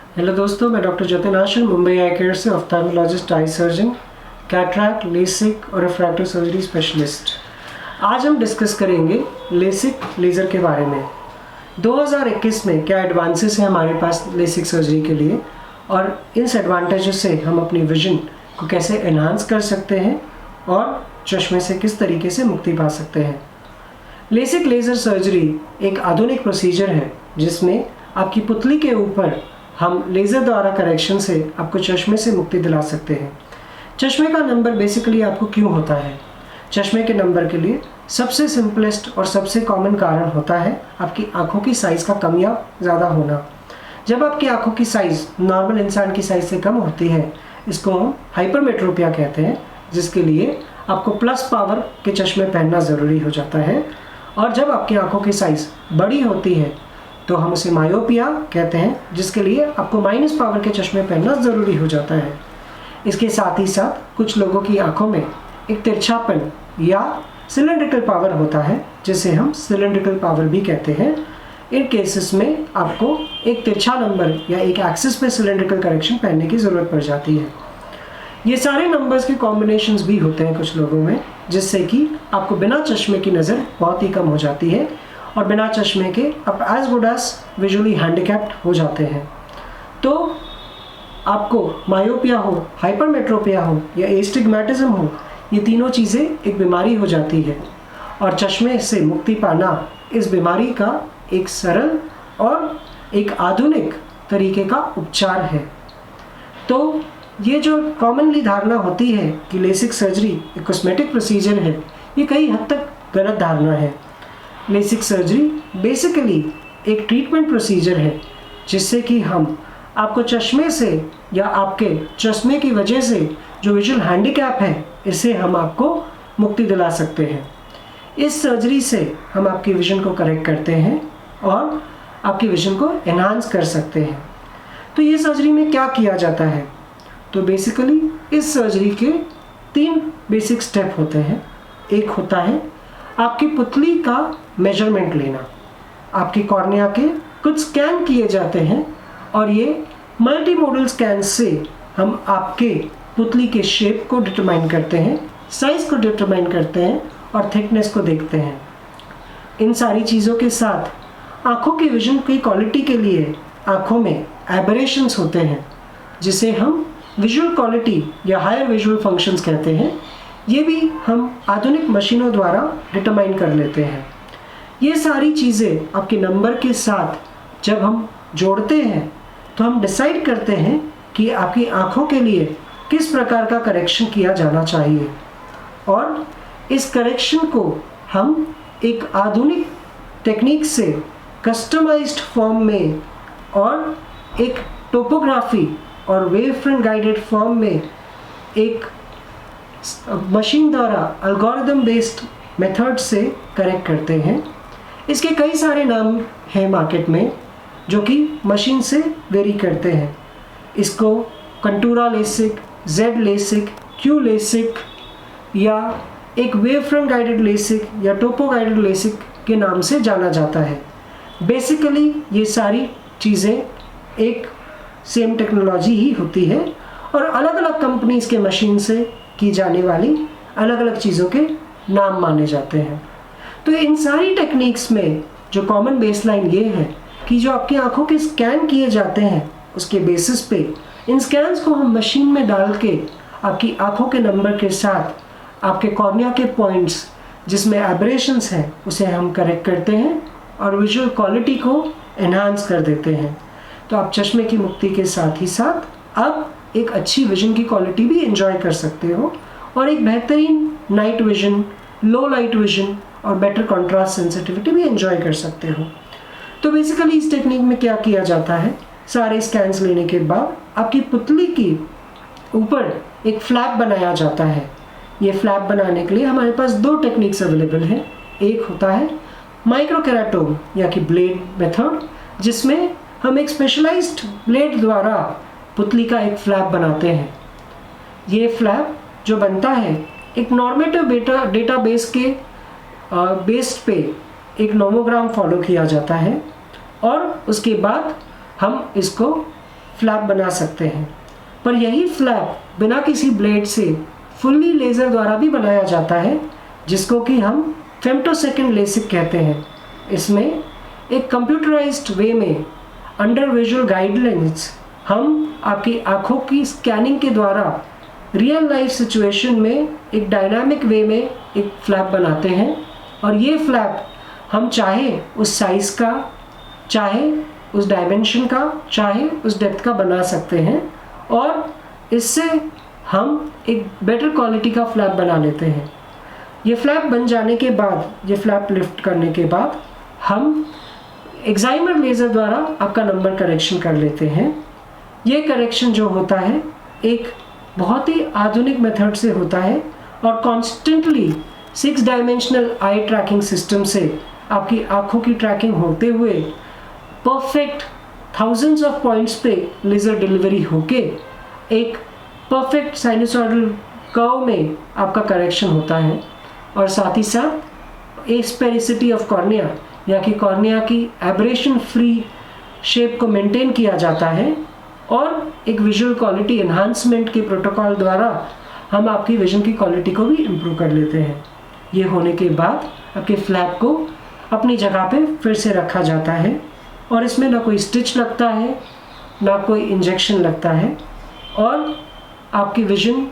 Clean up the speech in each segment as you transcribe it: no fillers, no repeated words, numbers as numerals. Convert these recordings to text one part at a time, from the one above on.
Hello दोस्तों, मैं doctor Jatin Ashar Mumbai आई care से ophthalmologist, eye surgeon, cataract, LASIK और रिफ्रैक्टिव सर्जरी स्पेशलिस्ट। आज हम डिस्कस करेंगे लेसिक लेज़र के बारे में। 2021 में क्या एडवांसेस हैं हमारे पास लेसिक सर्जरी के लिए और इस एडवांटेजेस से हम अपनी विजन को कैसे एनहांस कर सकते हैं और चश्मे से किस तरीके से मुक्ति पा सकते हैं। लेसिक लेज़र सर्जरी एक आधुनिक प्रोसीजर है जिसमें आपकी पुतली के ऊपर हम लेज़र द्वारा करेक्शन से आपको चश्मे से मुक्ति दिला सकते हैं। चश्मे का नंबर बेसिकली आपको क्यों होता है? चश्मे के नंबर के लिए सबसे सिंपलेस्ट और सबसे कॉमन कारण होता है आपकी आंखों की साइज़ का कम या ज़्यादा होना। जब आपकी आंखों की साइज़ नॉर्मल इंसान की साइज़ से कम होती है, इसको हम हाइपरमेट्रोपिया कहते हैं, जिसके लिए आपको प्लस पावर के चश्मे पहनना ज़रूरी हो जाता है। और जब आपकी आंखों की साइज़ बड़ी होती है तो हम उसे मायोपिया कहते हैं, जिसके लिए आपको माइनस पावर के चश्मे पहनना ज़रूरी हो जाता है। इसके साथ ही साथ कुछ लोगों की आंखों में एक तिरछापन या सिलेंड्रिकल पावर होता है, जिसे हम सिलेंड्रिकल पावर भी कहते हैं। इन केसेस में आपको एक तिरछा नंबर या एक एक्सिस पे सिलेंड्रिकल करेक्शन पहनने की ज़रूरत पड़ जाती है। ये सारे नंबर्स के कॉम्बिनेशंस भी होते हैं कुछ लोगों में, जिससे कि आपको बिना चश्मे की नज़र बहुत ही कम हो जाती है और बिना चश्मे के आप as good as visually handicapped हो जाते हैं। तो आपको मायोपिया हो, हाइपरमेट्रोपिया हो या एस्टिग्मैटिज्म हो, ये तीनों चीज़ें एक बीमारी हो जाती है और चश्मे से मुक्ति पाना इस बीमारी का एक सरल और एक आधुनिक तरीके का उपचार है। तो ये जो कॉमनली धारणा होती है कि लेसिक सर्जरी एक कॉस्मेटिक प्रोसीजर है, ये कई हद तक गलत धारणा है। लेसिक सर्जरी बेसिकली एक ट्रीटमेंट प्रोसीजर है जिससे कि हम आपको चश्मे से या आपके चश्मे की वजह से जो विजुअल हैंडीकैप है, इससे हम आपको मुक्ति दिला सकते हैं। इस सर्जरी से हम आपकी विजन को करेक्ट करते हैं और आपकी विजन को एनहांस कर सकते हैं। तो ये सर्जरी में क्या किया जाता है? तो बेसिकली इस सर्जरी के 3 बेसिक स्टेप होते हैं। एक होता है आपकी पुतली का मेजरमेंट लेना। आपकी कॉर्निया के कुछ स्कैन किए जाते हैं और ये मल्टी मॉडल स्कैन से हम आपके पुतली के शेप को डिटरमाइन करते हैं, साइज़ को डिटरमाइन करते हैं और थिकनेस को देखते हैं। इन सारी चीज़ों के साथ आँखों की विजन की क्वालिटी के लिए आँखों में एबरेशंस होते हैं, जिसे हम विजुअल क्वालिटी या हायर विजुअल फंक्शंस कहते हैं। ये भी हम आधुनिक मशीनों द्वारा डिटरमाइन कर लेते हैं। ये सारी चीज़ें आपके नंबर के साथ जब हम जोड़ते हैं तो हम डिसाइड करते हैं कि आपकी आँखों के लिए किस प्रकार का करेक्शन किया जाना चाहिए और इस करेक्शन को हम एक आधुनिक टेक्निक से कस्टमाइज्ड फॉर्म में और एक टोपोग्राफी और वेव फ्रंट गाइडेड फॉर्म में एक मशीन द्वारा एल्गोरिदम बेस्ड मेथड से करेक्ट करते हैं। इसके कई सारे नाम हैं मार्केट में जो कि मशीन से वेरी करते हैं। इसको contoura LASIK, Z LASIK, Q LASIK या एक वेव फ्रंट गाइडेड लेसिक या टोपो गाइडेड लेसिक के नाम से जाना जाता है। बेसिकली ये सारी चीज़ें एक सेम टेक्नोलॉजी ही होती है और अलग अलग कंपनीज के मशीन से की जाने वाली अलग अलग चीज़ों के नाम माने जाते हैं। तो इन सारी टेक्निक्स में जो कॉमन बेसलाइन ये है कि जो आपकी आंखों के स्कैन किए जाते हैं, उसके बेसिस पे इन स्कैन्स को हम मशीन में डाल के आपकी आंखों के नंबर के साथ आपके कॉर्निया के पॉइंट्स जिसमें एब्रेशंस हैं उसे हम करेक्ट करते हैं और विजुअल क्वालिटी को एनहांस कर देते हैं। तो आप चश्मे की मुक्ति के साथ ही साथ आप एक अच्छी विजन की क्वालिटी भी एंजॉय कर सकते हो और एक बेहतरीन नाइट विजन, लो लाइट विजन और बेटर कॉन्ट्रास्ट सेंसिटिविटी भी एंजॉय कर सकते हो। तो बेसिकली इस टेक्निक में क्या किया जाता है, सारे स्कैन्स लेने के बाद आपकी पुतली की ऊपर एक फ्लैप बनाया जाता है। ये फ्लैप बनाने के लिए हमारे पास 2 टेक्निक्स अवेलेबल हैं। एक होता है माइक्रोकेराटोम या कि ब्लेड मेथड, जिसमें हम एक स्पेशलाइज्ड ब्लेड द्वारा पुतली का एक फ्लैप बनाते हैं। ये फ्लैप जो बनता है एक नॉर्मेटिव डेटाबेस के बेस्ड पे एक नोमोग्राम फॉलो किया जाता है और उसके बाद हम इसको फ्लैप बना सकते हैं, पर यही फ्लैप बिना किसी ब्लेड से फुल्ली लेज़र द्वारा भी बनाया जाता है, जिसको कि हम फेम्टोसेकंड लेसिक कहते हैं। इसमें एक कंप्यूटराइज्ड वे में अंडर विजुअल गाइडलाइंस हम आपकी आँखों की स्कैनिंग के द्वारा रियल लाइफ सिचुएशन में एक डायनामिक वे में एक फ्लैप बनाते हैं, और ये फ्लैप हम चाहे उस साइज़ का, चाहे उस डायमेंशन का, चाहे उस डेप्थ का बना सकते हैं, और इससे हम एक बेटर क्वालिटी का फ्लैप बना लेते हैं। ये फ्लैप बन जाने के बाद, ये फ्लैप लिफ्ट करने के बाद हम एक्साइमर लेज़र द्वारा आपका नंबर करेक्शन कर लेते हैं। ये करेक्शन जो होता है एक बहुत ही आधुनिक मेथड से होता है, और कॉन्स्टेंटली 6 डायमेंशनल आई ट्रैकिंग सिस्टम से आपकी आँखों की ट्रैकिंग होते हुए परफेक्ट थाउजेंड्स ऑफ पॉइंट्स पे लेज़र डिलीवरी होके एक परफेक्ट साइनसॉइडल कर्व में आपका करेक्शन होता है, और साथ ही साथ एस्पेरिसिटी ऑफ कॉर्निया या कि कॉर्निया की एब्रेशन फ्री शेप को मेंटेन किया जाता है, और एक विजुअल क्वालिटी एनहांसमेंट के प्रोटोकॉल द्वारा हम आपकी विजन की क्वालिटी को भी इम्प्रूव कर लेते हैं। ये होने के बाद आपके फ्लैप को अपनी जगह पे फिर से रखा जाता है, और इसमें ना कोई स्टिच लगता है, ना कोई इंजेक्शन लगता है, और आपकी विजन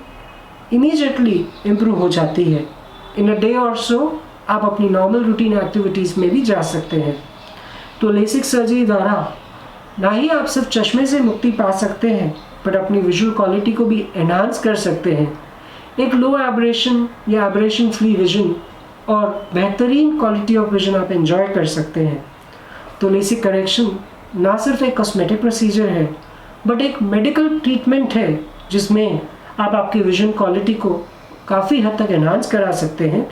इमीडिएटली इम्प्रूव हो जाती है। इन अ डे और सो आप अपनी नॉर्मल रूटीन एक्टिविटीज़ में भी जा सकते हैं। तो लेसिक सर्जरी द्वारा ना ही आप सिर्फ चश्मे से मुक्ति पा सकते हैं, पर अपनी विजुअल क्वालिटी को भी एनहांस कर सकते हैं। एक लो एब्रेशन या एब्रेशन फ्री विजन और बेहतरीन क्वालिटी ऑफ विजन आप एंजॉय कर सकते हैं। तो लेसिक करेक्शन ना सिर्फ एक कॉस्मेटिक प्रोसीजर है, बट एक मेडिकल ट्रीटमेंट है, जिसमें आप आपकी विजन क्वालिटी को काफ़ी हद तक एनहांस करा सकते हैं,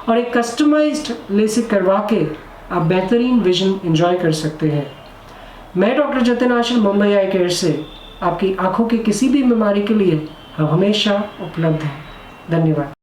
और एक कस्टमाइज्ड लेसिक करवा के आप बेहतरीन विजन एंजॉय कर सकते हैं। मैं डॉक्टर जतिन आशीष मुंबई आई केयर से आपकी आंखों की किसी भी बीमारी के लिए हम हमेशा उपलब्ध हैं। धन्यवाद।